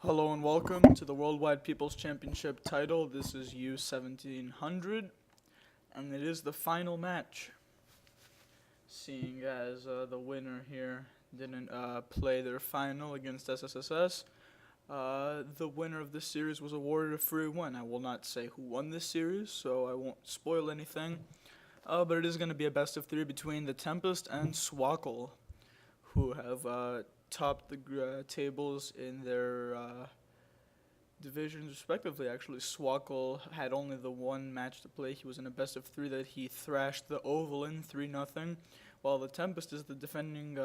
Hello and welcome to the Worldwide People's Championship title. This is U-1700, and it is the final match. Seeing as the winner here didn't play their final against SSSS, the winner of this series was awarded a free win. I will not say who won this series, so I won't spoil anything. But it is going to be a best of three between the Tempest and Swkoll, who have topped the tables in their divisions respectively. Actually, Swkoll had only the one match to play. He was in a best of three that he thrashed the Oval in 3-0, while the Tempest is the defending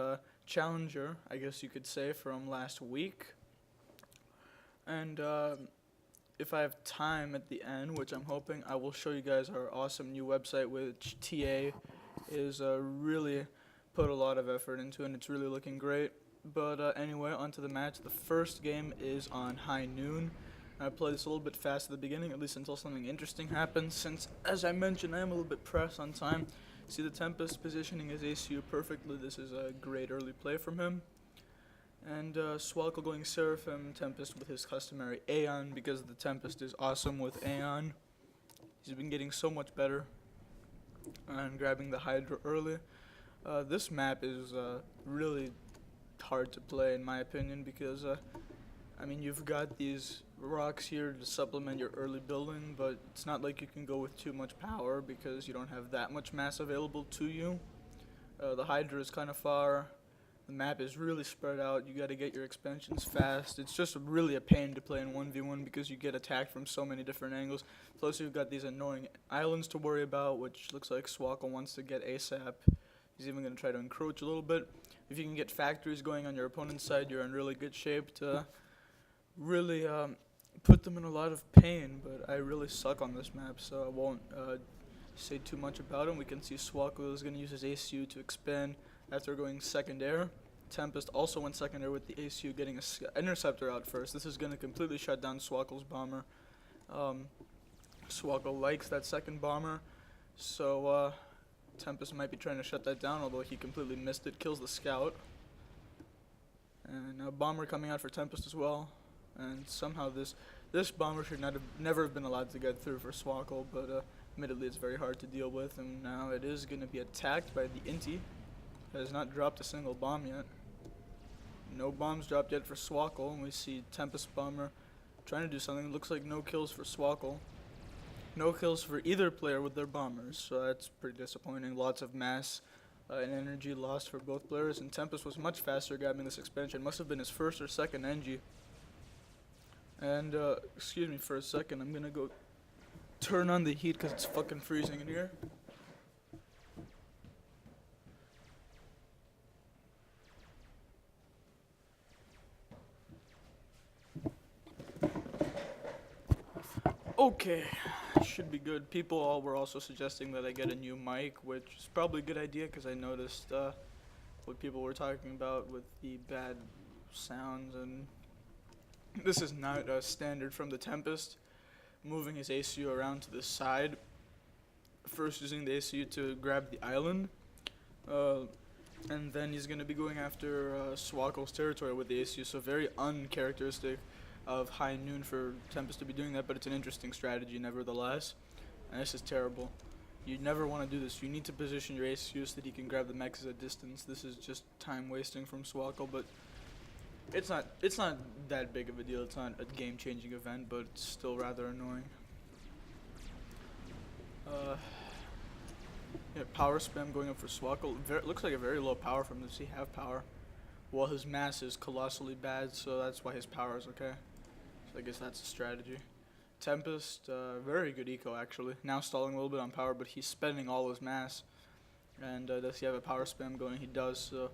challenger, I guess you could say, from last week. And if I have time at the end, which I'm hoping, I will show you guys our awesome new website, which TA is really put a lot of effort into, and it's really looking great. But anyway, onto the match. The first game is on high noon. I play this a little bit fast at the beginning, at least until something interesting happens, since, as I mentioned, I am a little bit pressed on time. See the Tempest positioning his ACU perfectly. This is a great early play from him. And Swkoll going Seraphim, Tempest with his customary Aeon, because the Tempest is awesome with Aeon. He's been getting so much better and grabbing the Hydra early. This map is really hard to play in my opinion, because I mean, you've got these rocks here to supplement your early building, but it's not like you can go with too much power because you don't have that much mass available to you. The Hydra is kind of far. The map is really spread out. You got to get your expansions fast. It's just really a pain to play in 1v1 because you get attacked from so many different angles. Plus you've got these annoying islands to worry about, which looks like Swkoll wants to get ASAP. He's even going to try to encroach a little bit. If you can get factories going on your opponent's side, you're in really good shape to really put them in a lot of pain. But I really suck on this map, so I won't say too much about him. We can see Swkoll is going to use his ACU to expand after going second air. Tempest also went second air with the ACU getting an interceptor out first. This is going to completely shut down Swkoll's bomber. Swkoll likes that second bomber, so Tempest might be trying to shut that down, although he completely missed it. Kills the scout. And a bomber coming out for Tempest as well. And somehow this bomber should never have been allowed to get through for Swkoll, but admittedly it's very hard to deal with. And now it is going to be attacked by the Inti. Has not dropped a single bomb yet. No bombs dropped yet for Swkoll, and we see Tempest bomber trying to do something. Looks like no kills for Swkoll. No kills for either player with their bombers, so that's pretty disappointing. Lots of mass and energy lost for both players, and Tempest was much faster grabbing this expansion. Must have been his first or second NG. And, excuse me for a second, I'm gonna go turn on the heat because it's fucking freezing in here. Okay, should be good. People all were also suggesting that I get a new mic, which is probably a good idea because I noticed what people were talking about with the bad sounds, and this is not standard from the Tempest. Moving his ACU around to the side, first using the ACU to grab the island, and then he's going to be going after Swkoll's territory with the ACU, so very uncharacteristic of high noon for Tempest to be doing that, but it's an interesting strategy nevertheless. And this is terrible. You never want to do this. You need to position your ACU so that he can grab the mechs at distance. This is just time wasting from Swkoll, but it's not that big of a deal. It's not a game changing event, but it's still rather annoying. Yeah, power spam going up for Swkoll. Looks like a very low power from this. He have power. Well, his mass is colossally bad, so that's why his power is okay. So I guess that's a strategy. Tempest, very good eco actually. Now stalling a little bit on power, but he's spending all his mass. And does he have a power spam going? He does, so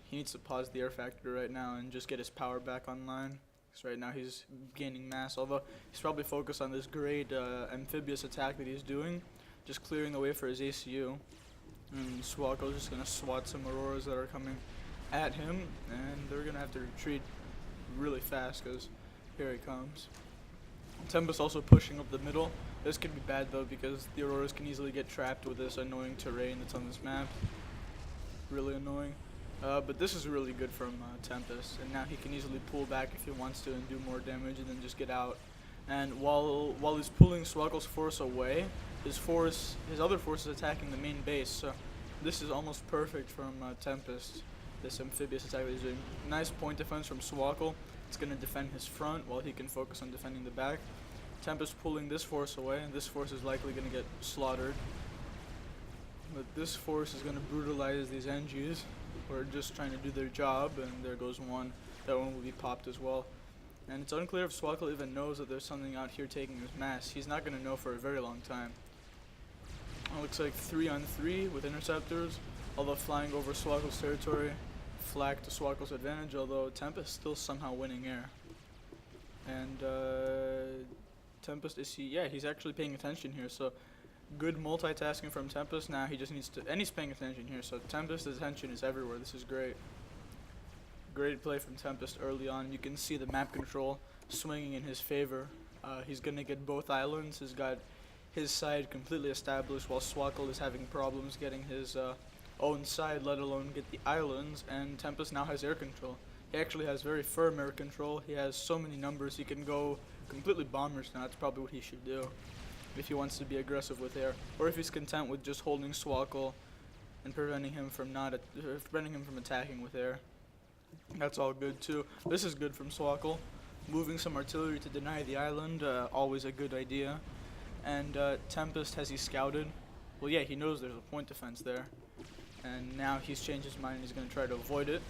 he needs to pause the air factory right now and just get his power back online. Because right now he's gaining mass, although he's probably focused on this great amphibious attack that he's doing, just clearing the way for his ACU. And Swkoll's just going to swat some Auroras that are coming at him, and they're going to have to retreat really fast because here he comes. Tempest also pushing up the middle. This could be bad though because the Auroras can easily get trapped with this annoying terrain that's on this map. Really annoying. But this is really good from Tempest, and now he can easily pull back if he wants to and do more damage and then just get out. And while he's pulling Swkoll's force away, his other force is attacking the main base, so this is almost perfect from Tempest, this amphibious attack that he's doing. Nice point defense from Swkoll. It's going to defend his front while he can focus on defending the back. Tempest pulling this force away, and this force is likely going to get slaughtered. But this force is going to brutalize these NGs, who are just trying to do their job, and there goes one. That one will be popped as well. And it's unclear if Swkoll even knows that there's something out here taking his mass. He's not going to know for a very long time. It looks like 3-on-3 with interceptors, although flying over Swkoll's territory. Flak to Swkoll's advantage, although Tempest still somehow winning air. And Tempest is he's actually paying attention here, so good multitasking from Tempest. Now he just needs to, and he's paying attention here, so Tempest's attention is everywhere. This is great. Great play from Tempest early on. You can see the map control swinging in his favor. He's going to get both islands. He's got his side completely established, while Swkoll is having problems getting his own side, let alone get the islands, and Tempest now has air control. He actually has very firm air control. He has so many numbers, he can go completely bombers now. That's probably what he should do if he wants to be aggressive with air, or if he's content with just holding Swkoll and preventing him from attacking with air. That's all good too. This is good from Swkoll. Moving some artillery to deny the island, always a good idea. And Tempest, has he scouted? Well, yeah, he knows there's a point defense there. And now he's changed his mind and he's going to try to avoid it.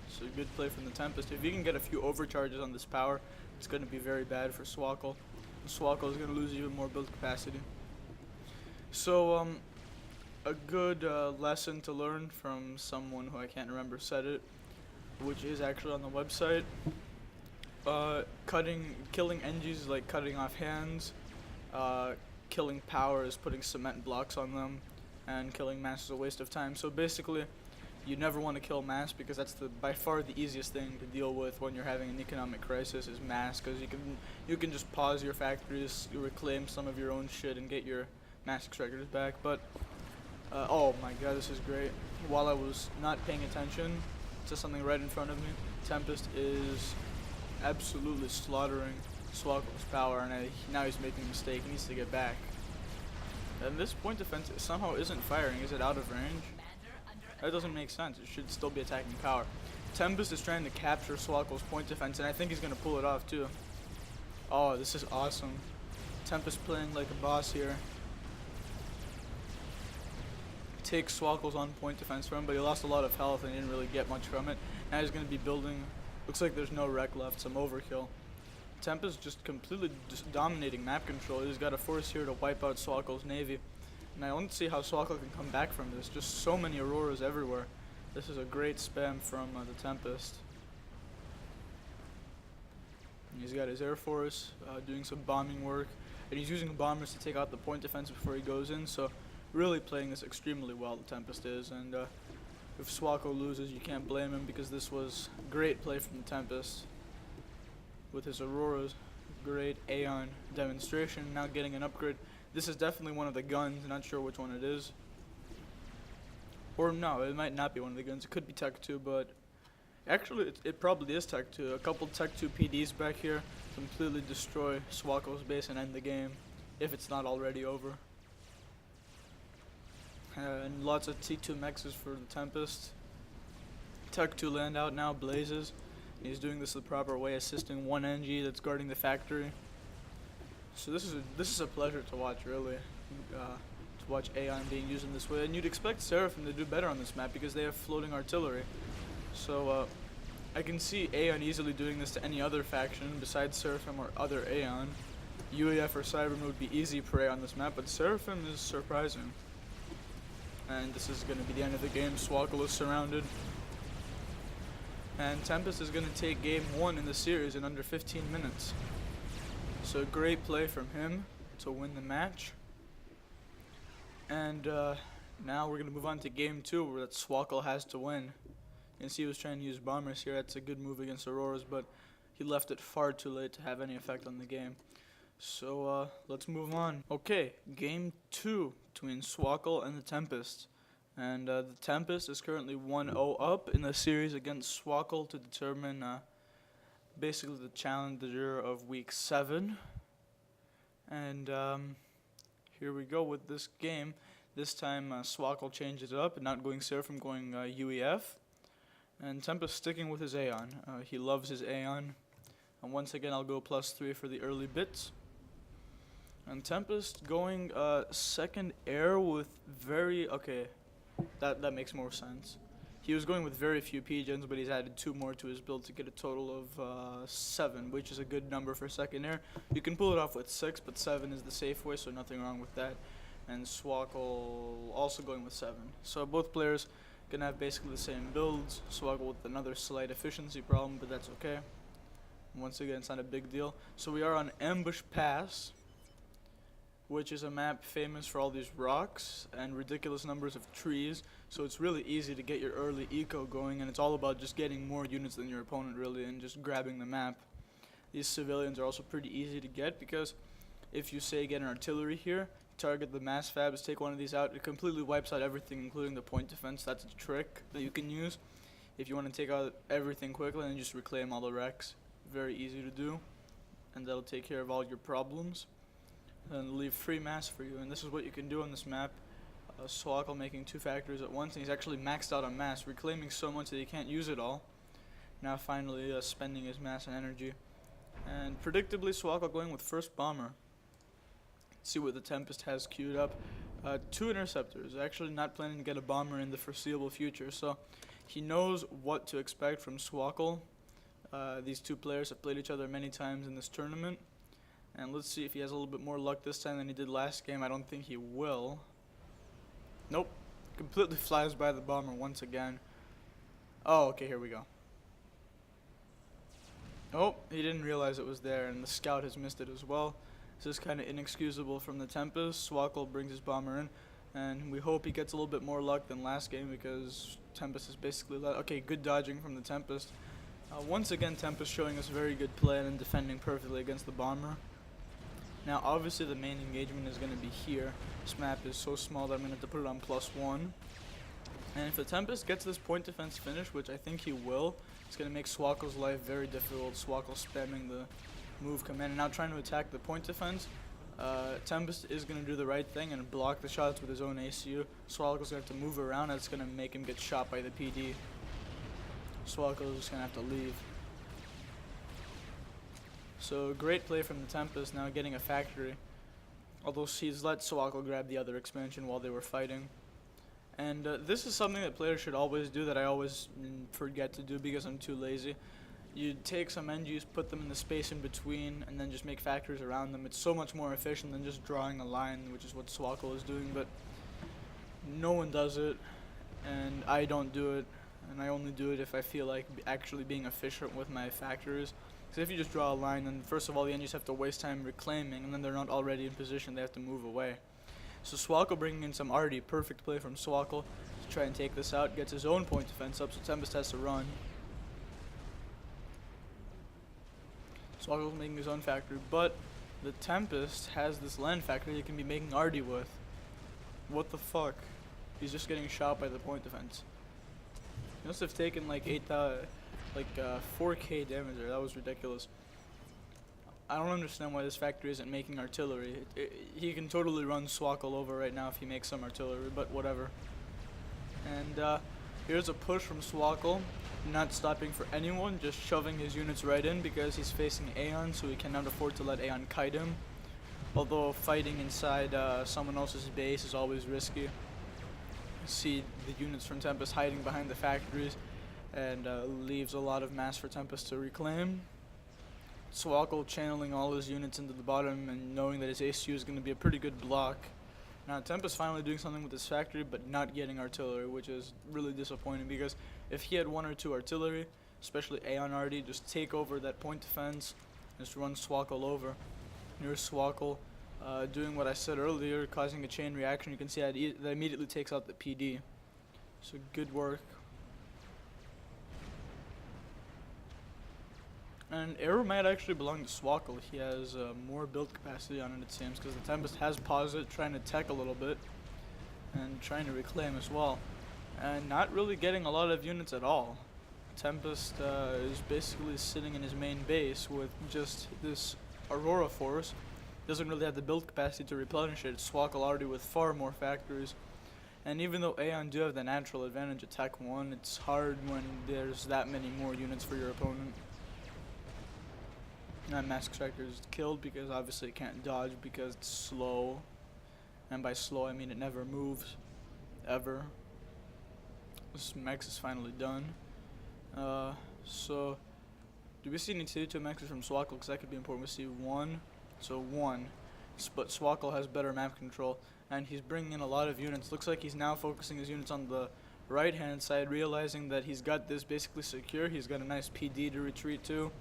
So good play from the Tempest. If he can get a few overcharges on this power, it's going to be very bad for Swkoll. Swkoll is going to lose even more build capacity. So, a good lesson to learn from someone who I can't remember said it, which is actually on the website. Killing NGs is like cutting off hands. Killing power is putting cement blocks on them, and killing mass is a waste of time. So basically, you never want to kill mass, because that's by far the easiest thing to deal with when you're having an economic crisis is mass, because you can just pause your factories, you reclaim some of your own shit, and get your mass extractors back. But oh my god, this is great. While I was not paying attention to something right in front of me, Tempest is absolutely slaughtering Swkoll's power, and now he's making a mistake. He needs to get back. And this point defense somehow isn't firing. Is it out of range? That doesn't make sense. It should still be attacking power. Tempest is trying to capture Swkoll's point defense, and I think he's going to pull it off too. Oh, this is awesome. Tempest playing like a boss here. Takes Swkoll's on point defense from him, but he lost a lot of health and he didn't really get much from it. Now he's going to be building. Looks like there's no wreck left, some overkill. Tempest just completely dominating map control. He's got a force here to wipe out Swkoll's navy. And I don't see how Swkoll can come back from this. Just so many auroras everywhere. This is a great spam from the Tempest. And he's got his air force doing some bombing work. And he's using bombers to take out the point defense before he goes in. So really playing this extremely well, the Tempest is. And if Swkoll loses, you can't blame him, because this was great play from the Tempest. With his auroras, great Aeon demonstration, now getting an upgrade. This is definitely one of the guns, not sure which one it is. Or no, it might not be one of the guns, it could be Tech 2, but actually it probably is Tech 2. A couple Tech 2 PDs back here completely destroy Swkoll's base and end the game, if it's not already over. And lots of T2 mexes for the Tempest. Tech 2 land out now, blazes. He's doing this the proper way, assisting one NG that's guarding the factory. So this is a pleasure to watch, really. To watch Aeon being used in this way, and you'd expect Seraphim to do better on this map because they have floating artillery. So I can see Aeon easily doing this to any other faction besides Seraphim or other Aeon. UAF or Cybermen would be easy prey on this map, but Seraphim is surprising. And this is going to be the end of the game. Swkoll is surrounded. And Tempest is going to take game 1 in the series in under 15 minutes. So great play from him to win the match. And now we're going to move on to game 2, where that Swkoll has to win. You can see he was trying to use bombers here. That's a good move against Auroras, but he left it far too late to have any effect on the game. So let's move on. Okay, game 2 between Swkoll and the Tempest. And the Tempest is currently 1-0 up in the series against Swkoll to determine basically the challenger of week 7. And here we go with this game. This time Swkoll changes it up and not going Seraphim, going UEF. And Tempest sticking with his Aeon. He loves his Aeon. And once again I'll go +3 for the early bits. And Tempest going second air with very... okay, that makes more sense. He was going with very few P-gens, but he's added 2 more to his build to get a total of 7, which is a good number for second air. You can pull it off with 6, but 7 is the safe way, so nothing wrong with that. And Swkoll also going with 7. So both players gonna have basically the same builds. Swkoll with another slight efficiency problem, but that's okay. Once again, it's not a big deal. So we are on Ambush Pass, which is a map famous for all these rocks and ridiculous numbers of trees. So it's really easy to get your early eco going, and it's all about just getting more units than your opponent really and just grabbing the map. These civilians are also pretty easy to get because if you say get an artillery here, target the mass fabs, take one of these out, it completely wipes out everything including the point defense. That's a trick that you can use if you want to take out everything quickly and just reclaim all the wrecks. Very easy to do, and that'll take care of all your problems and leave free mass for you. And this is what you can do on this map. Swkoll making 2 factories at once, and he's actually maxed out on mass, reclaiming so much that he can't use it all. Now finally spending his mass and energy. And predictably Swkoll going with first bomber. See what the Tempest has queued up. 2 interceptors, actually not planning to get a bomber in the foreseeable future, so he knows what to expect from Swkoll. These 2 players have played each other many times in this tournament. And let's see if he has a little bit more luck this time than he did last game. I don't think he will. Nope. Completely flies by the bomber once again. Oh, okay, here we go. Oh, he didn't realize it was there, and the scout has missed it as well. This is kind of inexcusable from the Tempest. Swkoll brings his bomber in, and we hope he gets a little bit more luck than last game because Tempest is basically... okay, good dodging from the Tempest. Once again, Tempest showing us very good play and defending perfectly against the bomber. Now, obviously, the main engagement is going to be here. This map is so small that I'm going to have to put it on +1. And if the Tempest gets this point defense finish, which I think he will, it's going to make Swkoll's life very difficult. Swkoll spamming the move command and now trying to attack the point defense. Tempest is going to do the right thing and block the shots with his own ACU. Swkoll's going to have to move around, and it's going to make him get shot by the PD. Swkoll is just going to have to leave. So great play from the Tempest, now getting a factory. Although she's let Swkoll grab the other expansion while they were fighting. And this is something that players should always do that I always forget to do because I'm too lazy. You take some NGs, put them in the space in between, and then just make factories around them. It's so much more efficient than just drawing a line, which is what Swkoll is doing, but no one does it, and I don't do it, and I only do it if I feel like actually being efficient with my factories. Because if you just draw a line, then first of all the NGs have to waste time reclaiming, and then they're not already in position, they have to move away. So Swkoll bringing in some already perfect play from Swkoll to try and take this out, gets his own point defense up, so Tempest has to run. Swkoll's making his own factory, but the Tempest has this land factory he can be making Arty with. What the fuck? He's just getting shot by the point defense. He must have taken like 4k damage there. That was ridiculous. I don't understand why this factory isn't making artillery. He can totally run Swkoll over right now if he makes some artillery, but whatever. And here's a push from Swkoll, not stopping for anyone, just shoving his units right in because he's facing Aeon, so he cannot afford to let Aeon kite him. Although fighting inside someone else's base is always risky. You see the units from Tempest hiding behind the factories, and leaves a lot of mass for Tempest to reclaim. Swkoll channeling all his units into the bottom and knowing that his ACU is going to be a pretty good block. Now Tempest finally doing something with his factory, but not getting artillery, which is really disappointing because if he had 1 or 2 artillery, especially Aeon Arty, just take over that point defense, just run Swkoll over. Here's Swkoll doing what I said earlier, causing a chain reaction. You can see that immediately takes out the PD. So good work. And Arrow might actually belong to Swkoll. He has more build capacity on it seems, because the Tempest has paused it, trying to tech a little bit. and trying to reclaim as well, and not really getting a lot of units at all. Tempest is basically sitting in his main base with just this Aurora force. Doesn't really have the build capacity to replenish it. Swkoll already with far more factories. And even though Aeon do have the natural advantage attack 1, it's hard when there's that many more units for your opponent. And Mass Extractor is killed because obviously it can't dodge because it's slow. And by slow I mean it never moves. Ever. This Mex is finally done. So do we see any Tier 2 Mexes from Swkoll? Because that could be important. We see 1. So 1. But Swkoll has better map control. And he's bringing in a lot of units. Looks like he's now focusing his units on the right hand side, realizing that he's got this basically secure. He's got a nice PD to retreat to.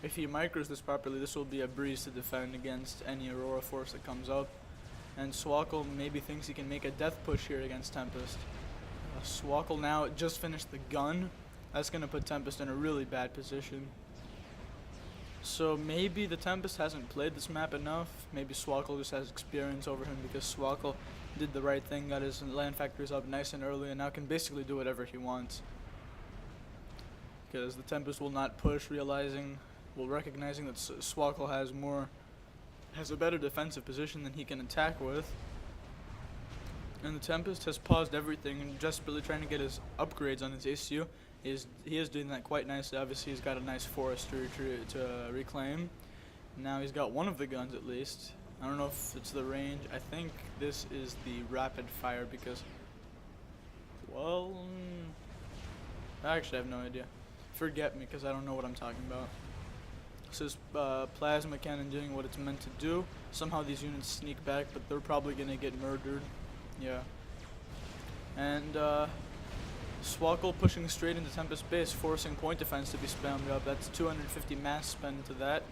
If he micros this properly, this will be a breeze to defend against any Aurora force that comes up. And Swkoll maybe thinks he can make a death push here against Tempest. Swkoll now just finished the gun. That's going to put Tempest in a really bad position. So maybe the Tempest hasn't played this map enough. Maybe Swkoll just has experience over him because Swkoll did the right thing, got his land factories up nice and early, and now can basically do whatever he wants. Because the Tempest will not push, recognizing that Swkoll has a better defensive position than he can attack with. And the Tempest has paused everything and desperately trying to get his upgrades on his ACU. He is doing that quite nicely. Obviously, he's got a nice forest to reclaim. Now he's got one of the guns at least. I don't know if it's the range. I think this is the rapid fire because, well, actually I have no idea. Forget me because I don't know what I'm talking about. This is plasma cannon doing what it's meant to do. Somehow these units sneak back, but they're probably gonna get murdered. Yeah. And Swkoll pushing straight into Tempest base, forcing point defense to be spammed up. That's 250 mass spent into that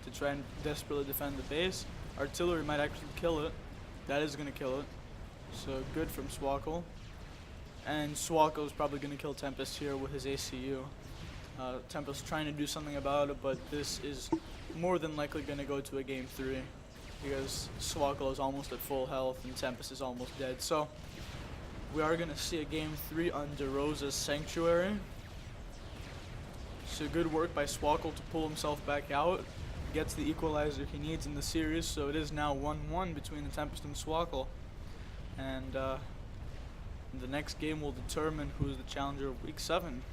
to try and desperately defend the base. Artillery might actually kill it. That is going to kill it. So good from Swkoll. And Swkoll is probably going to kill Tempest here with his ACU. Tempest trying to do something about it, but this is more than likely going to go to a game 3 because Swkoll is almost at full health and Tempest is almost dead. So we are going to see a game 3 on Rosa's Sanctuary. So good work by Swkoll to pull himself back out. Gets the equalizer he needs in the series, so it is now 1-1 between the Tempest and Swkoll. And the next game will determine who's the challenger of Week 7.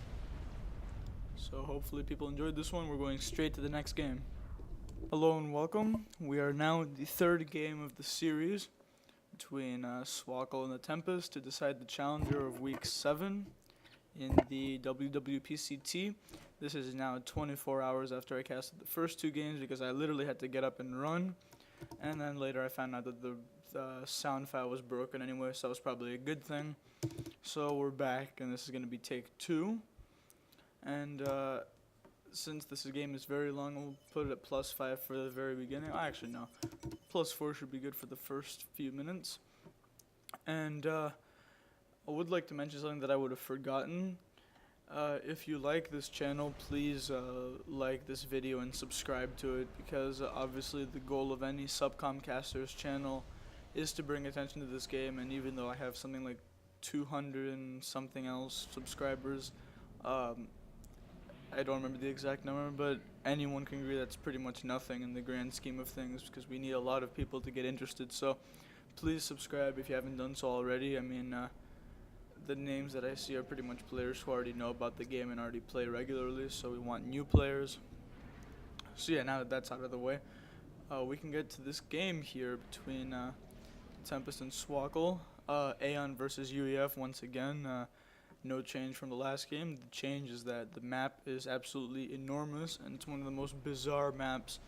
So hopefully people enjoyed this one. We're going straight to the next game. Hello and welcome. We are now in the third game of the series between Swkoll and the Tempest to decide the challenger of Week 7 in the WWPCT. This is now 24 hours after I casted the first 2 games because I literally had to get up and run. And then later I found out that the sound file was broken anyway, so that was probably a good thing. So we're back, and this is going to be take 2. And since this game is very long, we'll put it at +5 for the very beginning. Actually, no. +4 should be good for the first few minutes. And I would like to mention something that I would have forgotten. If you like this channel, please like this video and subscribe to it, because obviously the goal of any SupCom caster's channel is to bring attention to this game. And even though I have something like 200 and something else subscribers, I don't remember the exact number, but anyone can agree that's pretty much nothing in the grand scheme of things, because we need a lot of people to get interested. So please subscribe if you haven't done so already. I mean, the names that I see are pretty much players who already know about the game and already play regularly, so we want new players. So yeah, now that that's out of the way, we can get to this game here between Tempest and Swkoll. Aeon versus UEF once again. No change from the last game. The change is that the map is absolutely enormous, and it's one of the most bizarre maps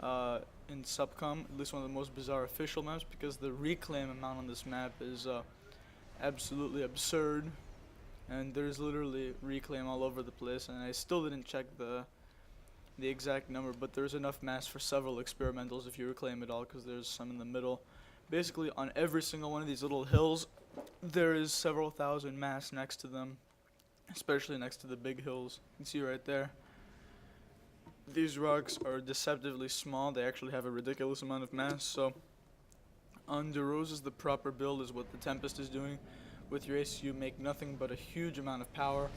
in SupCom, at least one of the most bizarre official maps, because the reclaim amount on this map is absolutely absurd, and there's literally reclaim all over the place. And I still didn't check the exact number, but there's enough mass for several experimentals if you reclaim it all, because there's some in the middle. Basically on every single one of these little hills there is several thousand mass next to them, especially next to the big hills. You can see right there. These rocks are deceptively small. They actually have a ridiculous amount of mass. So On the Roses, the proper build is what the Tempest is doing. With your ace, you make nothing but a huge amount of power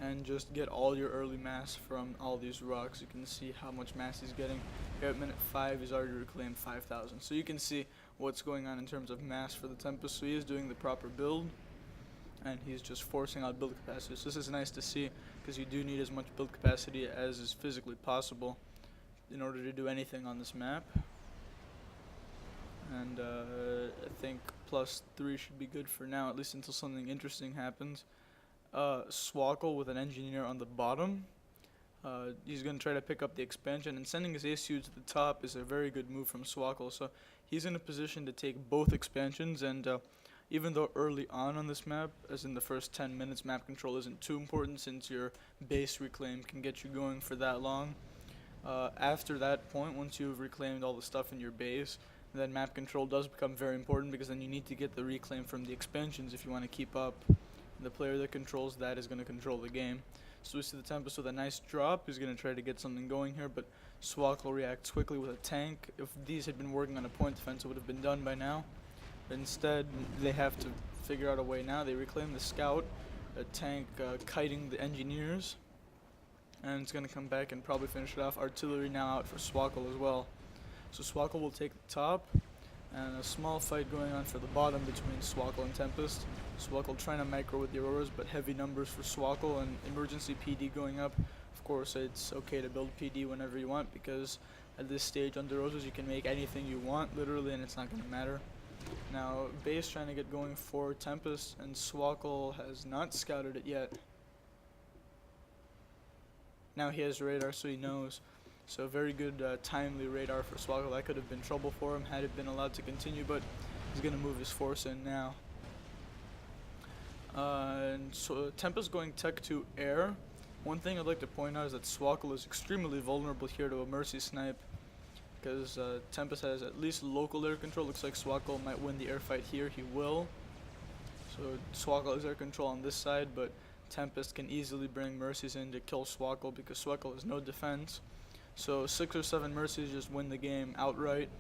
and just get all your early mass from all these rocks. You can see how much mass he's getting. Here at minute 5, he's already reclaimed 5,000. So you can see what's going on in terms of mass for the Tempest. So he is doing the proper build, and he's just forcing out build capacity. So this is nice to see, because you do need as much build capacity as is physically possible in order to do anything on this map. And I think +3 should be good for now, at least until something interesting happens. Swkoll with an engineer on the bottom. He's going to try to pick up the expansion, and sending his ACU to the top is a very good move from Swkoll. So he's in a position to take both expansions, and even though early on this map, as in the first 10 minutes, map control isn't too important since your base reclaim can get you going for that long. After that point, once you've reclaimed all the stuff in your base, then map control does become very important, because then you need to get the reclaim from the expansions if you want to keep up. The player that controls that is going to control the game. So we see the Tempest with a nice drop. He's going to try to get something going here, but Swkoll reacts quickly with a tank. If these had been working on a point defense, it would have been done by now. But instead, they have to figure out a way now. They reclaim the scout, a tank kiting the engineers, and it's going to come back and probably finish it off. Artillery now out for Swkoll as well. So Swkoll will take the top, and a small fight going on for the bottom between Swkoll and Tempest. Swkoll trying to micro with the Auroras, but heavy numbers for Swkoll, and emergency PD going up. Of course, it's okay to build PD whenever you want, because at this stage on the Roses you can make anything you want, literally, and it's not going to matter. Now, base trying to get going for Tempest, and Swkoll has not scouted it yet. Now he has radar, so he knows. So very good timely radar for Swkoll. That could have been trouble for him had it been allowed to continue, but he's going to move his force in now. And so Tempest going Tech 2 air. One thing I'd like to point out is that Swkoll is extremely vulnerable here to a mercy snipe, because Tempest has at least local air control. Looks like Swkoll might win the air fight here. He will. So Swkoll has air control on this side, but Tempest can easily bring mercies in to kill Swkoll, because Swkoll has no defense. So 6 or 7 mercies just win the game outright,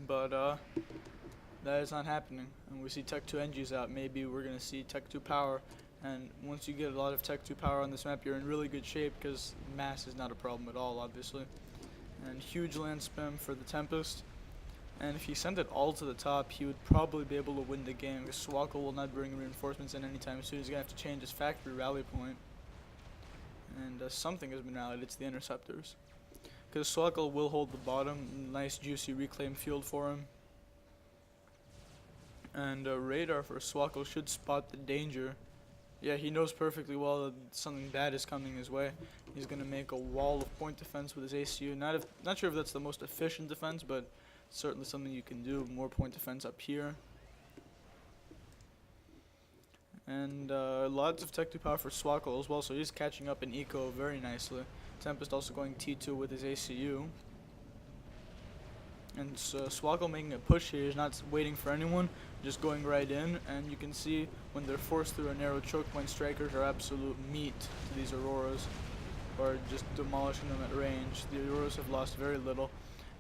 but that is not happening, and we see Tech 2 NGs out. Maybe we're going to see Tech 2 power, and once you get a lot of Tech 2 power on this map, you're in really good shape, because mass is not a problem at all, obviously. And huge land spam for the Tempest, and if he sent it all to the top, he would probably be able to win the game, because Swkoll will not bring reinforcements in anytime soon. He's going to have to change his factory rally point. And something has been rallied. It's the interceptors, because Swkoll will hold the bottom. Nice juicy reclaim field for him, and radar for Swkoll should spot the danger. Yeah, he knows perfectly well that something bad is coming his way. He's gonna make a wall of point defense with his ACU. Not sure if that's the most efficient defense, but certainly something you can do. More point defense up here. And lots of Tech 2 power for Swkoll as well, so he's catching up in eco very nicely. Tempest also going T2 with his ACU. And so Swkoll making a push here. He's not waiting for anyone, just going right in. And you can see when they're forced through a narrow choke point, strikers are absolute meat to these Auroras, or just demolishing them at range. The Auroras have lost very little.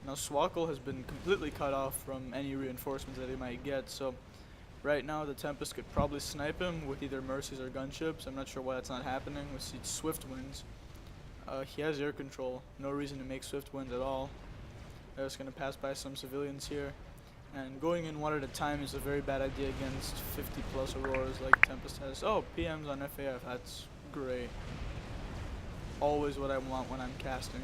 Now Swkoll has been completely cut off from any reinforcements that he might get, so right now the Tempest could probably snipe him with either mercies or gunships. I'm not sure why that's not happening. We see swift winds. He has air control. No reason to make swift winds at all. They're just going to pass by some civilians here. And going in one at a time is a very bad idea against 50 plus Auroras like Tempest has. Oh, PMs on FAF. That's great. Always what I want when I'm casting.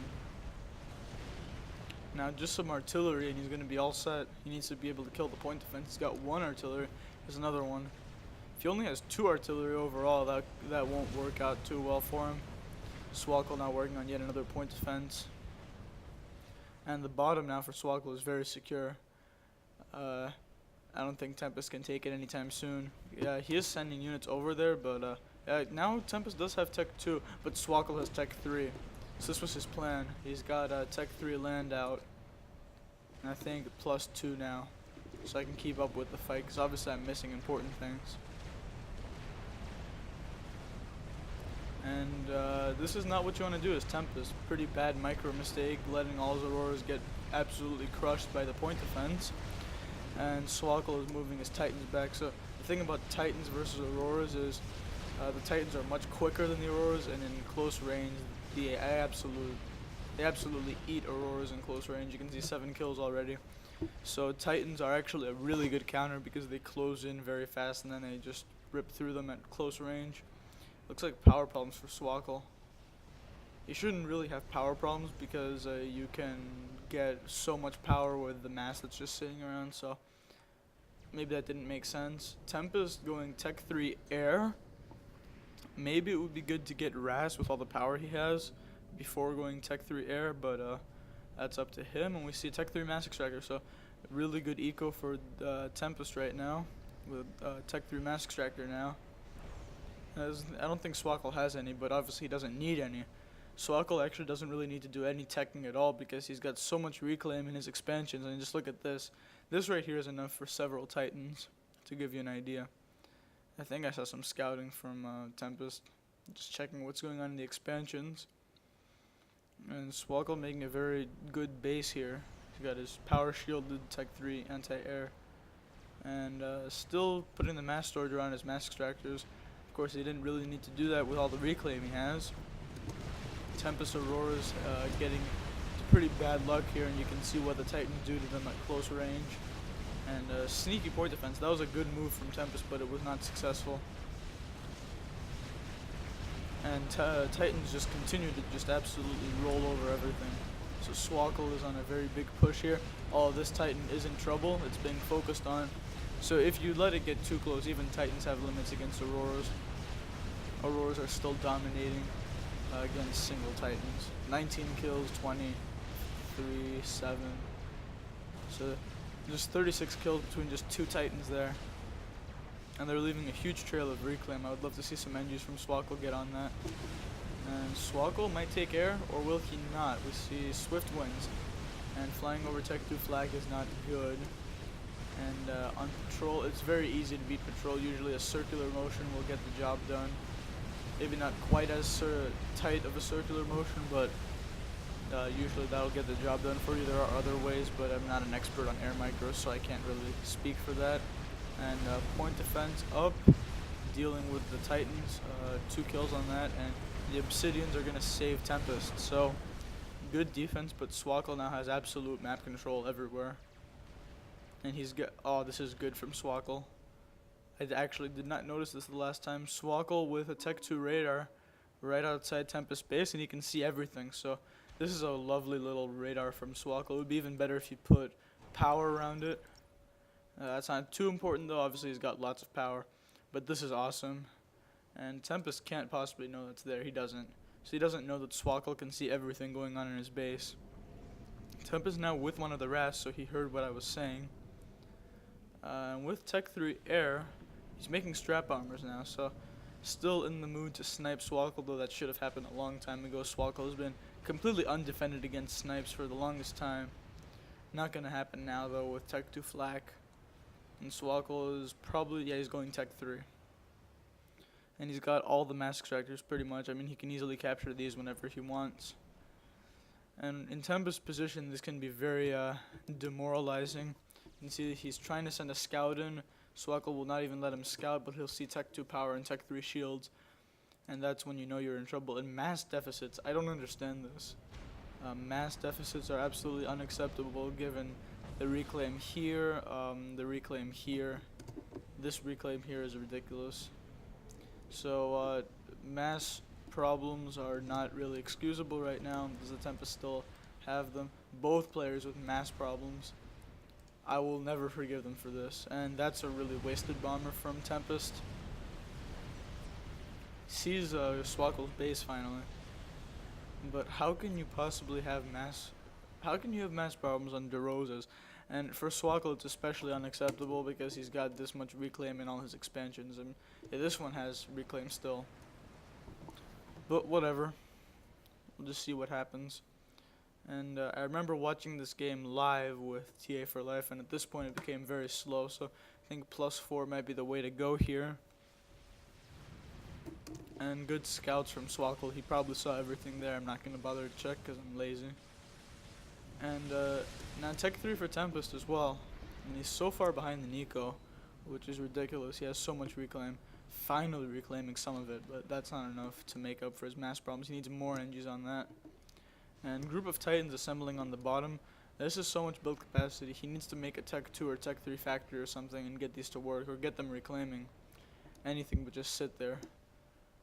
Now just some artillery and he's going to be all set. He needs to be able to kill the point defense. He's got 1 artillery. There's another one. If he only has 2 artillery overall, that won't work out too well for him. Swkoll now working on yet another point defense. And the bottom now for Swkoll is very secure. I don't think Tempest can take it anytime soon. Yeah, he is sending units over there, but now Tempest does have Tech 2, but Swkoll has Tech 3. So this was his plan. He's got Tech 3 land out, and I think +2 now, so I can keep up with the fight, because obviously I'm missing important things. And this is not what you want to do as Tempest. Pretty bad micro mistake, letting all his Auroras get absolutely crushed by the point defense. and Swkoll is moving his Titans back. So the thing about Titans versus Auroras is the Titans are much quicker than the Auroras, and in close range, they absolutely eat Auroras in close range. You can see 7 kills already. So Titans are actually a really good counter because they close in very fast and then they just rip through them at close range. Looks like power problems for Swkoll. You shouldn't really have power problems because you can get so much power with the mass that's just sitting around, so maybe that didn't make sense. Tempest going Tech 3 Air. Maybe it would be good to get Ras with all the power he has before going Tech 3 Air, but that's up to him. And we see Tech 3 Mass Extractor, so really good eco for Tempest right now with Tech 3 Mass Extractor now. I don't think Swkoll has any, but obviously he doesn't need any. Swkoll actually doesn't really need to do any teching at all because he's got so much reclaim in his expansions. And just look at this. This right here is enough for several Titans, to give you an idea. I think I saw some scouting from Tempest, just checking what's going on in the expansions. And Swkoll making a very good base here. He's got his power shielded Tech 3 anti-air. And still putting the mass storage around his mass extractors. Of course, he didn't really need to do that with all the reclaim he has. Tempest Aurora's getting pretty bad luck here, and you can see what the Titans do to them at close range. And sneaky point defense. That was a good move from Tempest, but it was not successful. And Titans just continue to just absolutely roll over everything. So Swkoll is on a very big push here. Oh, this Titan is in trouble. It's being focused on. So if you let it get too close, even Titans have limits against Auroras. Auroras are still dominating against single Titans. 19 kills, 20, 3, 7. So just 36 kills between just 2 Titans there. And they're leaving a huge trail of reclaim. I would love to see some engines from Swkoll get on that. And Swkoll might take air, or will he not? We see swift wings. And flying over Tech 2 flag is not good. And on patrol, it's very easy to beat patrol. Usually a circular motion will get the job done. Maybe not quite as tight of a circular motion, but usually that'll get the job done for you. There are other ways, but I'm not an expert on air micros, so I can't really speak for that. And point defense up, dealing with the Titans, 2 kills on that, and the Obsidians are going to save Tempest. So good defense, but Swkoll now has absolute map control everywhere. And he's got, oh, this is good from Swkoll. I actually did not notice this the last time. Swkoll with a Tech 2 radar right outside Tempest base, and he can see everything. So this is a lovely little radar from Swkoll. It would be even better if you put power around it. That's not too important though, obviously he's got lots of power. But this is awesome. And Tempest can't possibly know that's there, he doesn't. So he doesn't know that Swkoll can see everything going on in his base. Tempest now with one of the Ras, so he heard what I was saying. And with Tech 3 Air, he's making strap armors now, so still in the mood to snipe Swkoll, though that should have happened a long time ago. Swkoll has been completely undefended against snipes for the longest time. Not gonna happen now though with Tech 2 flak. And Swkoll is probably, yeah, he's going Tech 3. And he's got all the mass extractors pretty much. I mean, he can easily capture these whenever he wants. And in Tempest's position, this can be very demoralizing. You can see that he's trying to send a scout in. Swkoll will not even let him scout, but he'll see Tech 2 power and Tech 3 shields. And that's when you know you're in trouble. And mass deficits, I don't understand this. Mass deficits are absolutely unacceptable given the reclaim here, the reclaim here. This reclaim here is ridiculous. So mass problems are not really excusable right now. Does the Tempest still have them? Both players with mass problems. I will never forgive them for this. And that's a really wasted bomber from Tempest. Sees Swkoll's base finally. But how can you possibly have mass? How can you have mass problems on DeRosas? And for Swkoll, it's especially unacceptable because he's got this much reclaim in all his expansions, and yeah, this one has reclaim still. But whatever, we'll just see what happens. And I remember watching this game live with TA for Life, and at this point it became very slow. So I think +4 might be the way to go here. And good scouts from Swkoll. He probably saw everything there. I'm not going to bother to check because I'm lazy. And now Tech 3 for Tempest as well. And he's so far behind the Nico, which is ridiculous. He has so much reclaim. Finally reclaiming some of it, but that's not enough to make up for his mass problems. He needs more NGs on that. And group of Titans assembling on the bottom. This is so much build capacity. He needs to make a Tech 2 or Tech 3 factory or something and get these to work, or get them reclaiming. Anything but just sit there.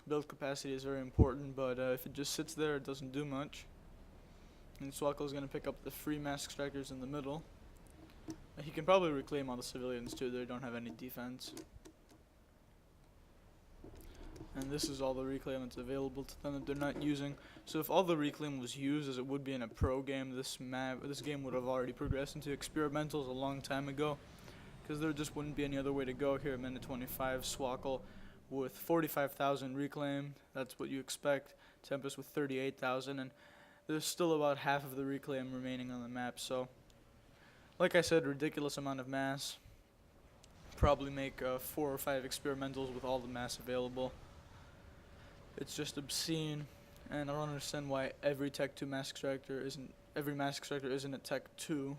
Build capacity is very important, but if it just sits there, it doesn't do much. And Swkoll is going to pick up the free mask strikers in the middle. He can probably reclaim all the civilians too. They don't have any defense. And this is all the reclaim that's available to them that they're not using. So if all the reclaim was used as it would be in a pro game, this game would have already progressed into experimentals a long time ago, because there just wouldn't be any other way to go here at minute 25. Swkoll with 45,000 reclaim, that's what you expect. Tempest with 38,000, and there's still about half of the reclaim remaining on the map. So, like I said, ridiculous amount of mass. Probably make 4 or 5 experimentals with all the mass available. It's just obscene, and I don't understand why every Tech 2 mask extractor isn't a Tech 2.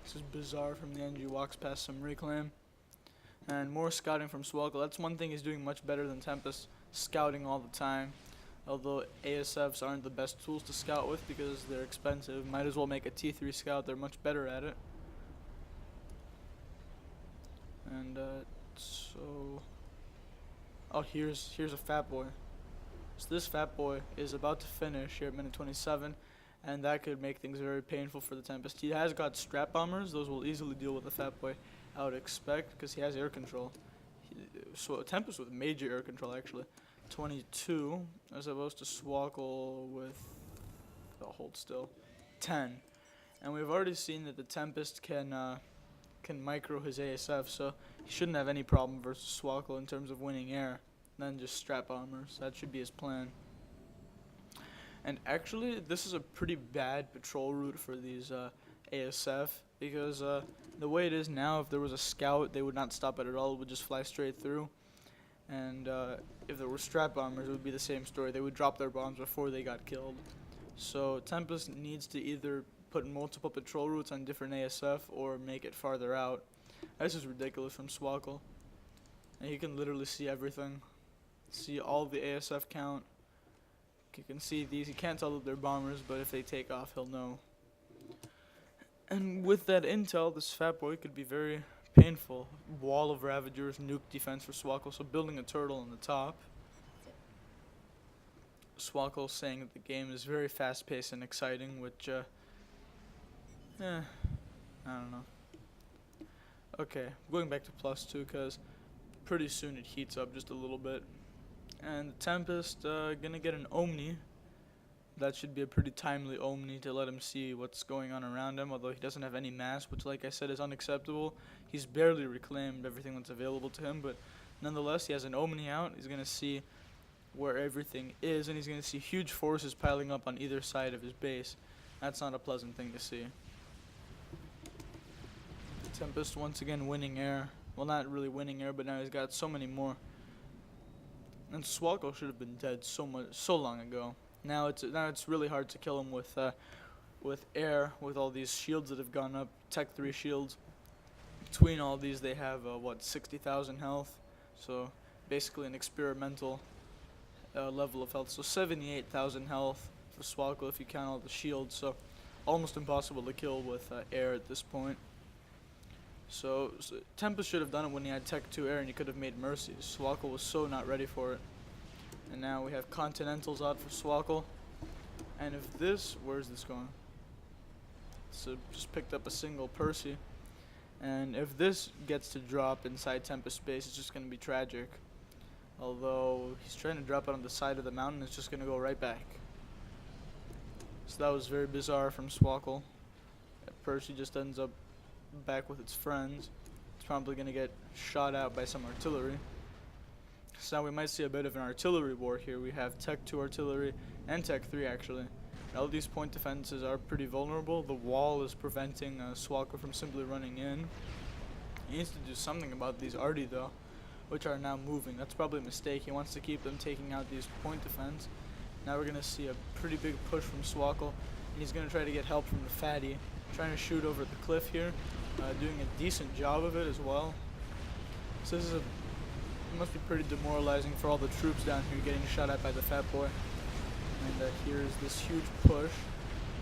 This is bizarre from the NG. Walks past some reclaim. And more scouting from Swkoll. That's one thing he's doing much better than Tempest, scouting all the time. Although ASFs aren't the best tools to scout with because they're expensive. Might as well make a T3 scout, they're much better at it. And so, oh, here's a fat boy. So this fat boy is about to finish here at minute 27, and that could make things very painful for the Tempest. He has got strap bombers; those will easily deal with the fat boy, I would expect, because he has air control. So Tempest with major air control actually. 22 as opposed to Swkoll with, oh, hold still, 10. And we've already seen that the Tempest can micro his ASF, so he shouldn't have any problem versus Swkoll in terms of winning air. Then just strap bombers. That should be his plan. And actually, this is a pretty bad patrol route for these ASF, because the way it is now, if there was a scout, they would not stop it at all. It would just fly straight through. And if there were strap bombers, it would be the same story. They would drop their bombs before they got killed. So Tempest needs to either put multiple patrol routes on different ASF or make it farther out. This is ridiculous from Swkoll. And you can literally see everything. See all the ASF count. You can see these. You can't tell that they're bombers, but if they take off, he'll know. And with that intel, this fat boy could be very painful. Wall of Ravagers, nuke defense for Swkoll, so building a turtle on the top. Swkoll saying that the game is very fast-paced and exciting, which, I don't know. Okay, going back to +2, because pretty soon it heats up just a little bit. And the Tempest, gonna get an Omni. That should be a pretty timely Omni to let him see what's going on around him, although he doesn't have any mass, which, like I said, is unacceptable. He's barely reclaimed everything that's available to him, but nonetheless, he has an Omni out. He's going to see where everything is, and he's going to see huge forces piling up on either side of his base. That's not a pleasant thing to see. Tempest once again winning air. Well, not really winning air, but now he's got so many more. And Swkoll should have been dead so long ago. Now it's really hard to kill him with air, with all these shields that have gone up, Tech 3 shields. Between all these, they have 60,000 health, so basically an experimental level of health. So 78,000 health for Swkoll if you count all the shields. So almost impossible to kill with air at this point. So Tempest should have done it when he had Tech 2 air, and he could have made mercies. Swkoll was so not ready for it. And now we have Continentals out for Swkoll. And if this, where's this going? So just picked up a single Percy. And if this gets to drop inside Tempest space, it's just going to be tragic. Although he's trying to drop it on the side of the mountain, it's just going to go right back. So that was very bizarre from Swkoll. Percy just ends up back with its friends. It's probably going to get shot out by some artillery. So now we might see a bit of an artillery war here. We have Tech 2 artillery and Tech 3 actually. All these point defenses are pretty vulnerable. The wall is preventing Swkoll from simply running in. He needs to do something about these arty though, which are now moving. That's probably a mistake. He wants to keep them taking out these point defense. Now we're going to see a pretty big push from Swkoll. and he's going to try to get help from the fatty, trying to shoot over the cliff here, doing a decent job of it as well. So this is it must be pretty demoralizing for all the troops down here getting shot at by the fat boy. And here's this huge push,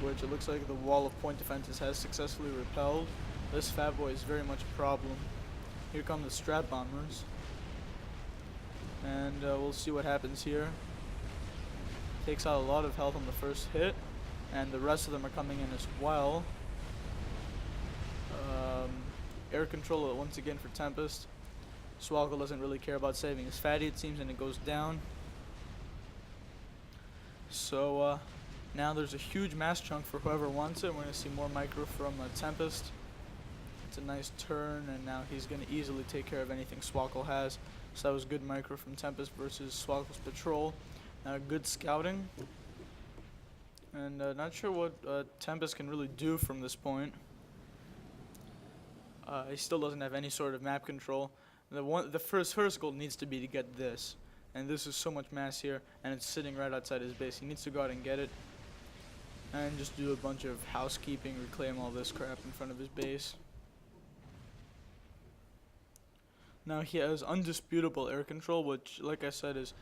which it looks like the wall of point defenses has successfully repelled. This fat boy is very much a problem. Here come the strat bombers, and we'll see what happens here. Takes out a lot of health on the first hit, and the rest of them are coming in as well. Air control once again for Tempest. Swkoll doesn't really care about saving his fatty, it seems, and it goes down. So now there's a huge mass chunk for whoever wants it. We're going to see more micro from Tempest. It's a nice turn, and now he's going to easily take care of anything Swkoll has. So that was good micro from Tempest versus Swkoll's patrol. Good scouting. And not sure what Tempest can really do from this point. He still doesn't have any sort of map control. The first goal needs to be to get this. And this is so much mass here, and it's sitting right outside his base. He needs to go out and get it. And just do a bunch of housekeeping, reclaim all this crap in front of his base. Now he has undisputable air control, which, like I said, is,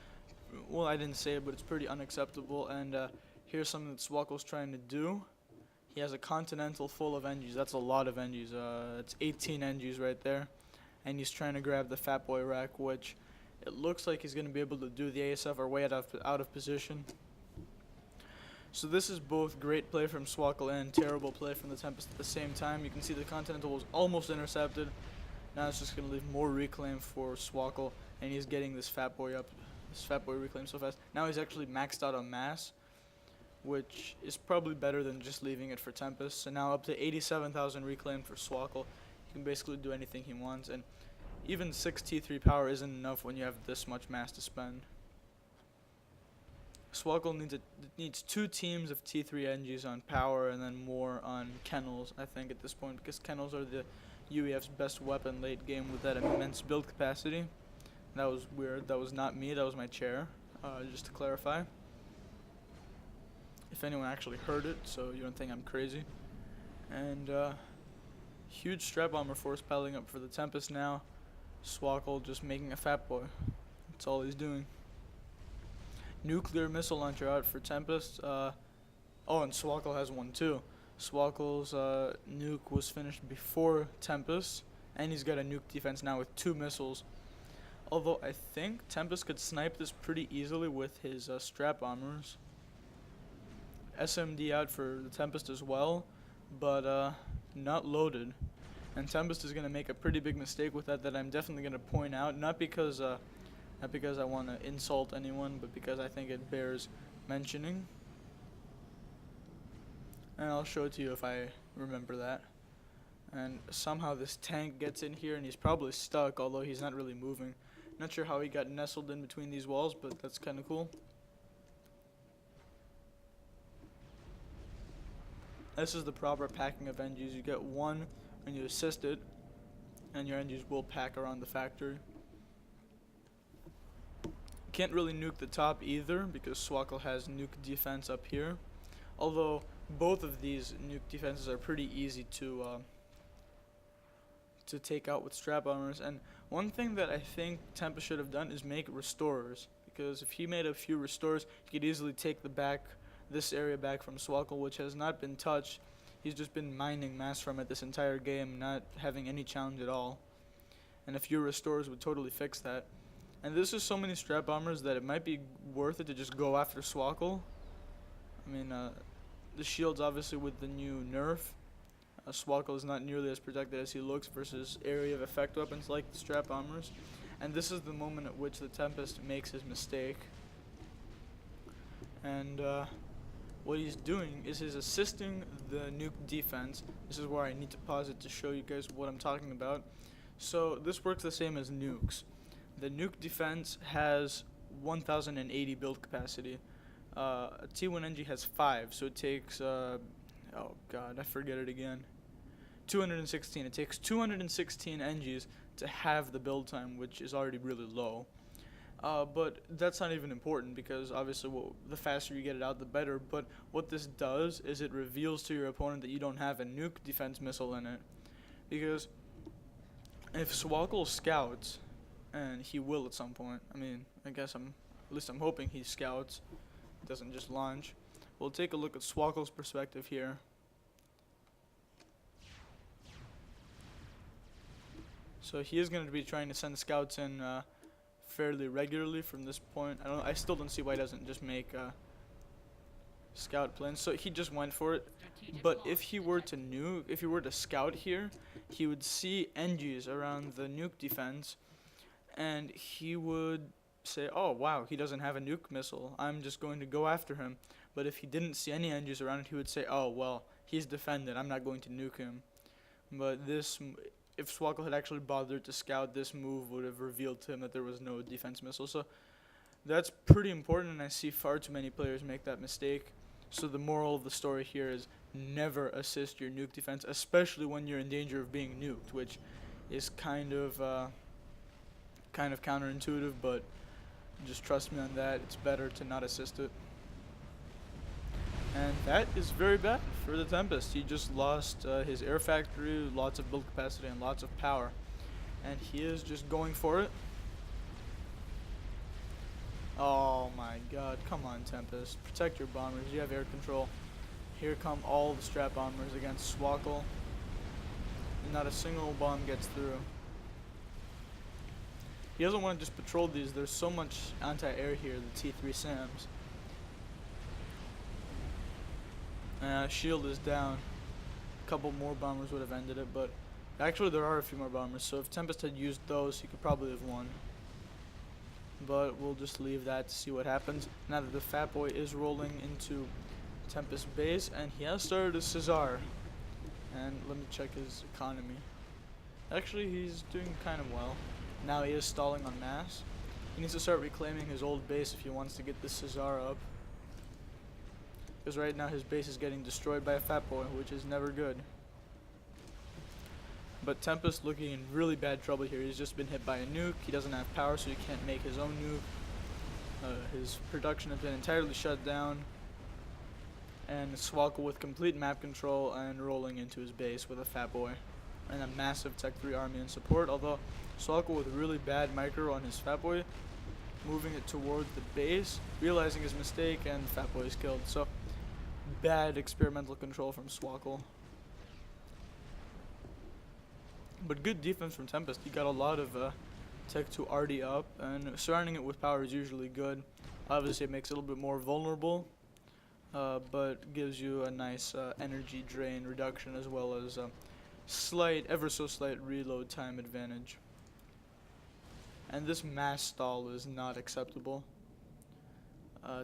well, I didn't say it, but it's pretty unacceptable. And here's something that Swkoll's trying to do. He has a Continental full of NGs. That's a lot of NGs. It's 18 NGs right there. And he's trying to grab the Fat Boy rack, which it looks like he's going to be able to do. The ASF are way out of position. So this is both great play from Swkoll and terrible play from the Tempest at the same time. You can see the Continental was almost intercepted. Now it's just going to leave more reclaim for Swkoll, and he's getting this Fat Boy up. This Fat Boy reclaim so fast. Now he's actually maxed out on mass, which is probably better than just leaving it for Tempest. So now up to 87,000 reclaim for Swkoll. He can basically do anything he wants, and even 6 T3 power isn't enough when you have this much mass to spend. Swkoll needs 2 teams of T3 NGs on power and then more on kennels, I think, at this point, because kennels are the UEF's best weapon late game with that immense build capacity. That was weird. That was not me. That was my chair, just to clarify. If anyone actually heard it, so you don't think I'm crazy. And huge strat bomber force piling up for the Tempest now. Swkoll just making a Fat Boy. That's all he's doing. Nuclear missile launcher out for Tempest. Oh, and Swkoll has one too. Swkoll's nuke was finished before Tempest, and he's got a nuke defense now with 2 missiles. Although I think Tempest could snipe this pretty easily with his strat bombers. SMD out for the Tempest as well, but not loaded. And Tempest is going to make a pretty big mistake with that I'm definitely going to point out, not because I want to insult anyone, but because I think it bears mentioning. And I'll show it to you if I remember that. And somehow this tank gets in here, and he's probably stuck, although he's not really moving. Not sure how he got nestled in between these walls, but that's kind of cool. This is the proper packing of NGs. You get 1 when you assist it, and your NGs will pack around the factory. Can't really nuke the top either, because Swkoll has nuke defense up here. Although both of these nuke defenses are pretty easy to take out with strat bombers. And one thing that I think Tempest should have done is make restorers, because if he made a few restorers, he could easily take this area back from Swkoll, which has not been touched. He's just been mining mass from it this entire game, not having any challenge at all. And a few restorers would totally fix that. And this is so many strat bombers that it might be worth it to just go after Swkoll. I mean, the shields obviously with the new nerf. Swkoll is not nearly as protected as he looks versus area of effect weapons like the strat bombers. And this is the moment at which the Tempest makes his mistake. And what he's doing is he's assisting the nuke defense. This is where I need to pause it to show you guys what I'm talking about. So this works the same as nukes. The nuke defense has 1080 build capacity. A T1 NG has 5, so it takes, oh god, I forget it again. 216. It takes 216 NGs to have the build time, which is already really low. But that's not even important because obviously the faster you get it out, the better. But what this does is it reveals to your opponent that you don't have a nuke defense missile in it. Because if Swkoll scouts, and he will at some point, I mean, at least I'm hoping he scouts, doesn't just launch. We'll take a look at Swkoll's perspective here. So he is going to be trying to send scouts in fairly regularly from this point. I still don't see why he doesn't just make scout planes. So he just went for it. But if he were to scout here, he would see NGs around the nuke defense, and he would say, oh wow, he doesn't have a nuke missile, I'm just going to go after him. But if he didn't see any NGs around it, he would say, oh well, he's defended, I'm not going to nuke him. But if Swkoll had actually bothered to scout, this move would have revealed to him that there was no defense missile. So that's pretty important, and I see far too many players make that mistake. So the moral of the story here is never assist your nuke defense, especially when you're in danger of being nuked, which is kind of counterintuitive, but just trust me on that. It's better to not assist it. And that is very bad for the Tempest. He just lost his air factory, lots of build capacity, and lots of power. And he is just going for it. Oh my god, come on Tempest. Protect your bombers, you have air control. Here come all the strat bombers against Swkoll. Not a single bomb gets through. He doesn't want to just patrol these, there's so much anti-air here, the T3 SAMs. Shield is down. A couple more bombers would have ended it, but actually there are a few more bombers, so if Tempest had used those, he could probably have won. But we'll just leave that to see what happens. Now that the Fat Boy is rolling into Tempest base, and he has started a Caesar. And let me check his economy. Actually, he's doing kind of well. Now he is stalling on mass. He needs to start reclaiming his old base if he wants to get the Caesar up. Because right now his base is getting destroyed by a Fat Boy, which is never good. But Tempest looking in really bad trouble here. He's just been hit by a nuke. He doesn't have power, so he can't make his own nuke. His production has been entirely shut down. And Swkoll with complete map control and rolling into his base with a Fat Boy. And a massive Tech 3 army in support, although Swkoll with really bad micro on his Fat Boy, moving it toward the base, realizing his mistake, and Fat Boy is killed. So, bad experimental control from Swkoll. But good defense from Tempest. He got a lot of Tech 2 already up, and surrounding it with power is usually good. Obviously it makes it a little bit more vulnerable, but gives you a nice energy drain reduction as well as slight, ever so slight reload time advantage. And this mass stall is not acceptable.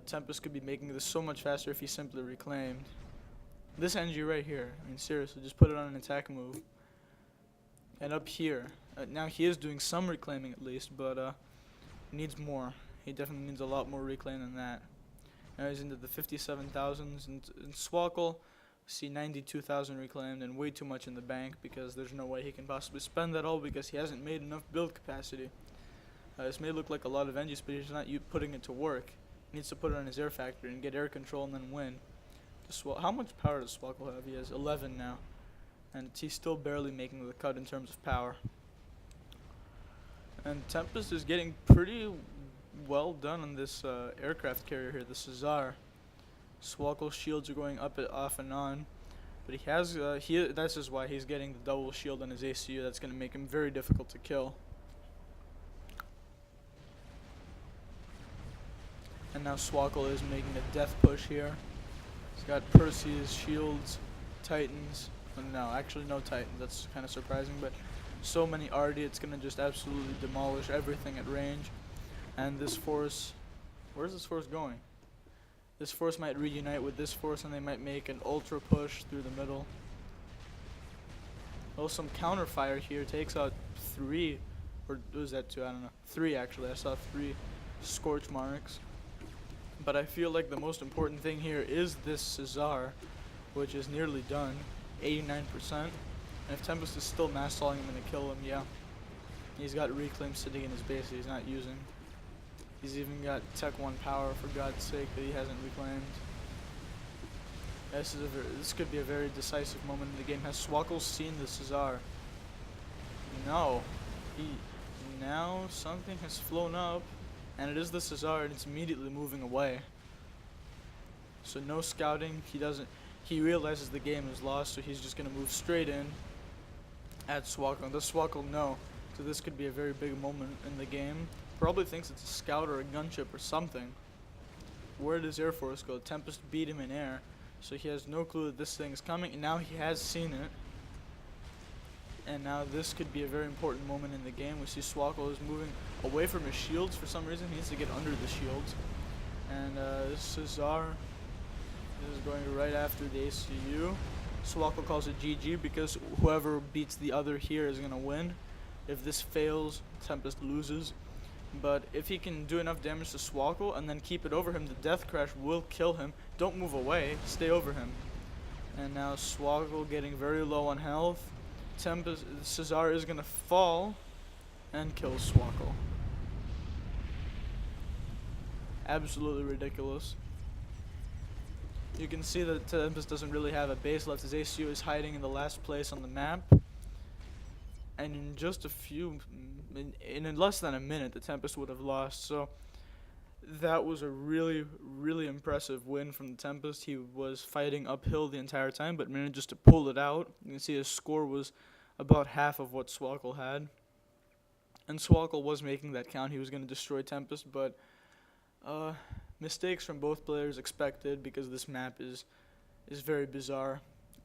Tempest could be making this so much faster if he simply reclaimed. This NG right here, I mean seriously, just put it on an attack move. And up here, now he is doing some reclaiming at least, but needs more. He definitely needs a lot more reclaim than that. Now he's into the 57,000s, and Swkoll, see 92,000 reclaimed and way too much in the bank because there's no way he can possibly spend that all because he hasn't made enough build capacity. This may look like a lot of NGs, but he's not putting it to work. He needs to put it on his air factory and get air control and then win. How much power does Swkoll have? He has 11 now. And he's still barely making the cut in terms of power. And Tempest is getting pretty well done on this aircraft carrier here, the Caesar. Swkoll's shields are going up and off and on, but he has that's just why he's getting the double shield on his ACU. That's going to make him very difficult to kill. And now Swkoll is making a death push here. He's got Perseus, shields, Titans. No, actually no Titans. That's kind of surprising, but so many RD, it's going to just absolutely demolish everything at range. And this force, where's this force going? This force might reunite with this force and they might make an ultra push through the middle. Oh, some counterfire here takes out 3, or was that 2? I don't know. 3 actually. I saw 3 scorch marks. But I feel like the most important thing here is this Caesar, which is nearly done. 89%, and if Tempest is still mass stalling him and to kill him, yeah. He's got reclaim sitting in his base that he's not using. He's even got Tech 1 power, for God's sake, that he hasn't reclaimed. This could be a very decisive moment in the game. Has Swkoll seen the Caesar? No. Now something has flown up, and it is the Caesar, and it's immediately moving away. So no scouting. He realizes the game is lost, so he's just gonna move straight in at Swkoll. Does Swkoll know? So this could be a very big moment in the game. Probably thinks it's a scout or a gunship or something. Where did his Air Force go? Tempest beat him in air, so he has no clue that this thing is coming, and now he has seen it. And now this could be a very important moment in the game. We see Swkoll is moving away from his shields for some reason. He needs to get under the shields. And Caesar is going right after the ACU. Swkoll calls it GG because whoever beats the other here is going to win. If this fails, Tempest loses. But if he can do enough damage to Swkoll and then keep it over him, the Death Crash will kill him. Don't move away, stay over him. And now Swkoll getting very low on health. Caesar is going to fall and kill Swkoll. Absolutely ridiculous. You can see that Tempest doesn't really have a base left. His ACU is hiding in the last place on the map. And in just in less than a minute, the Tempest would have lost. So that was a really, really impressive win from the Tempest. He was fighting uphill the entire time, but managed to pull it out. You can see his score was about half of what Swkoll had. And Swkoll was making that count. He was going to destroy Tempest, but mistakes from both players expected because this map is very bizarre.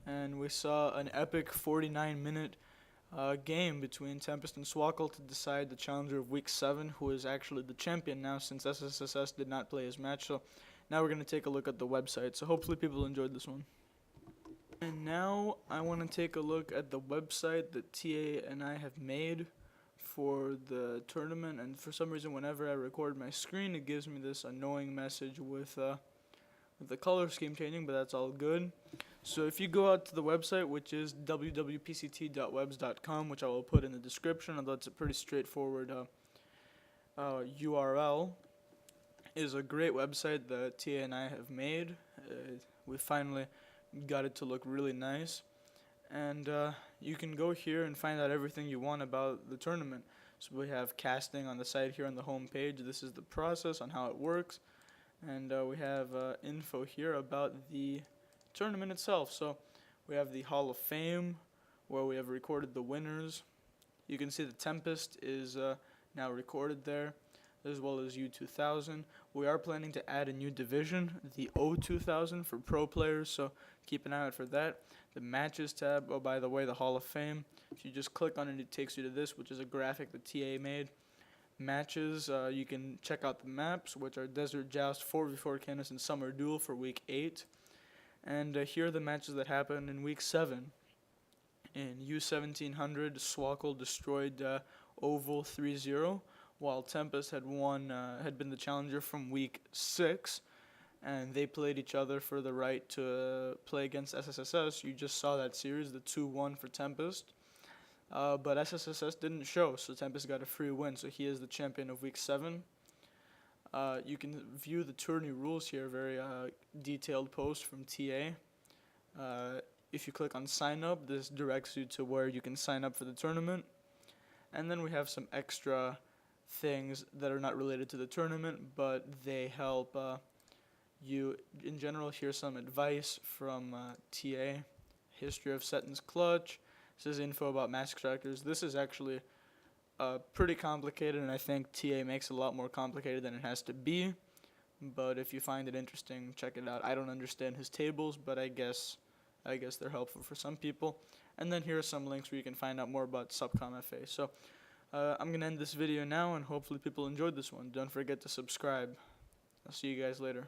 And we saw an epic 49-minute game between Tempest and Swkoll to decide the challenger of Week 7, who is actually the champion now since SSSS did not play his match. So now we're going to take a look at the website. So hopefully people enjoyed this one. And now I want to take a look at the website that TA and I have made for the tournament. And for some reason, whenever I record my screen, it gives me this annoying message with the color scheme changing, but that's all good. So if you go out to the website, which is www.pct.webs.com, which I will put in the description, although it's a pretty straightforward URL, is a great website that TA and I have made. We finally got it to look really nice. And you can go here and find out everything you want about the tournament. So we have casting on the side here on the home page. This is the process on how it works. And we have info here about the tournament itself. So we have the Hall of Fame, where we have recorded the winners. You can see the Tempest is now recorded there, as well as U-2000. We are planning to add a new division, the O-2000, for pro players, so keep an eye out for that. The Matches tab, oh, by the way, the Hall of Fame. If you just click on it, it takes you to this, which is a graphic that TA made. Matches, you can check out the maps, which are Desert Joust, 4v4 Canvas, and Summer Duel for Week 8. And here are the matches that happened in Week 7. In U-1700, Swkoll destroyed Oval 3-0, while Tempest had been the challenger from Week 6, and they played each other for the right to play against SSSS. You just saw that series, the 2-1 for Tempest. But SSSS didn't show, so Tempest got a free win, so he is the champion of Week 7. You can view the tourney rules here, very detailed post from TA. If you click on sign up, this directs you to where you can sign up for the tournament. And then we have some extra things that are not related to the tournament, but they help you in general. Here's some advice from TA. History of Setton's Clutch. This is info about mask extractors. This is actually pretty complicated, and I think TA makes it a lot more complicated than it has to be. But if you find it interesting, check it out. I don't understand his tables, but I guess they're helpful for some people. And then here are some links where you can find out more about SupCom FA. So I'm going to end this video now, and hopefully people enjoyed this one. Don't forget to subscribe. I'll see you guys later.